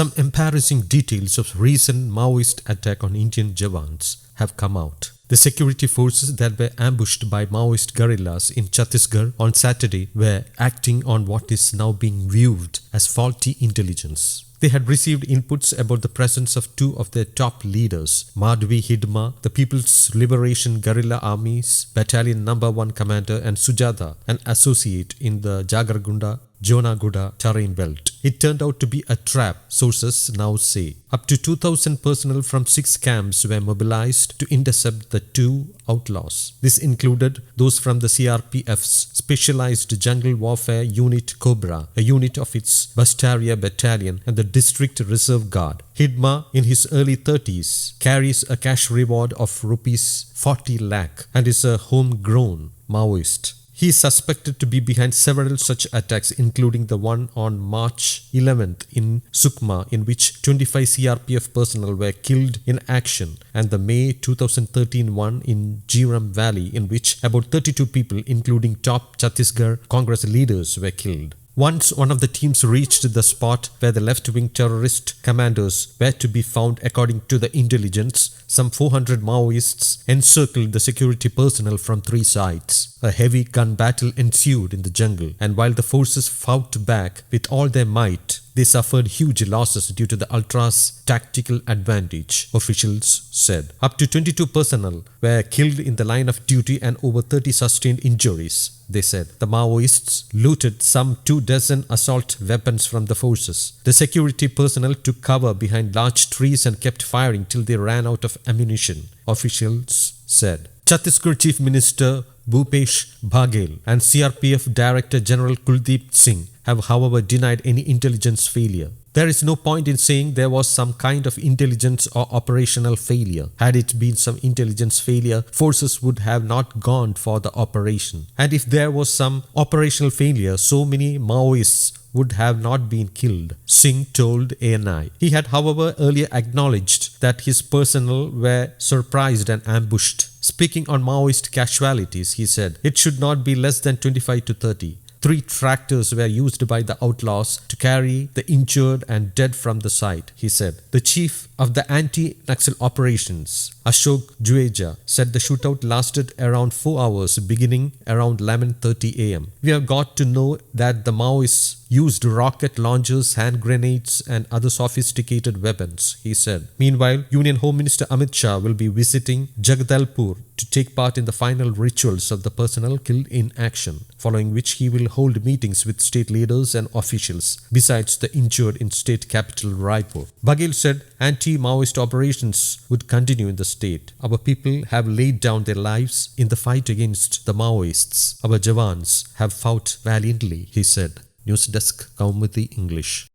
Some embarrassing details of recent Maoist attack on Indian jawans have come out. The security forces that were ambushed by Maoist guerrillas in Chhattisgarh on Saturday were acting on what is now being viewed as faulty intelligence. They had received inputs about the presence of two of their top leaders, Madvi Hidma, the People's Liberation Guerrilla Army's Battalion No. 1 commander, and Sujatha, an associate in the Jagargunda-Jonaguda-Tarrem belt. It turned out to be a trap, sources now say. Up to 2,000 personnel from 6 camps were mobilized to intercept the two outlaws. This included those from the CRPF's specialised jungle warfare unit CoBRA, a unit of its Bastariya Battalion, and the District Reserve Guard. Hidma, in his early 30s, carries a cash reward of Rs 40 lakh and is a homegrown Maoist. He is suspected to be behind several such attacks, including the one on March 11th in Sukma, in which 25 CRPF personnel were killed in action, and the May 2013 one in Jeeram Valley, in which about 32 people, including top Chhattisgarh Congress leaders, were killed. Once one of the teams reached the spot where the left-wing terrorist commanders were to be found, according to the intelligence, some 400 Maoists encircled the security personnel from 3 sides. A heavy gun battle ensued in the jungle, and while the forces fought back with all their might, they suffered huge losses due to the ultras' tactical advantage, officials said. Up to 22 personnel were killed in the line of duty and over 30 sustained injuries, they said. The Maoists looted some 24 assault weapons from the forces. The security personnel took cover behind large trees and kept firing till they ran out of ammunition, officials said. Chhattisgarh Chief Minister Bhupesh Baghel and CRPF Director General Kuldeep Singh have, however, denied any intelligence failure. There is no point in saying there was some kind of intelligence or operational failure. Had it been some intelligence failure, forces would have not gone for the operation. And if there was some operational failure, so many Maoists would have not been killed, Singh told ANI. He had, however, earlier acknowledged that his personnel were surprised and ambushed. Speaking on Maoist casualties, he said, it should not be less than 25 to 30. 3 tractors were used by the outlaws to carry the injured and dead from the site, he said. The chief of the anti-Naxal operations, Ashok Jueja, said the shootout lasted around 4 hours, beginning around 11:30 am. We have got to know that the Maoists used rocket launchers, hand grenades, and other sophisticated weapons, he said. Meanwhile, Union Home Minister Amit Shah will be visiting Jagdalpur to take part in the final rituals of the personnel killed in action, following which he will hold meetings with state leaders and officials, besides the injured in state capital Raipur. Baghel said anti-Maoist operations would continue in the state. Our people have laid down their lives in the fight against the Maoists. Our jawans have fought valiantly, he said. News Desk, Kaumudy, English.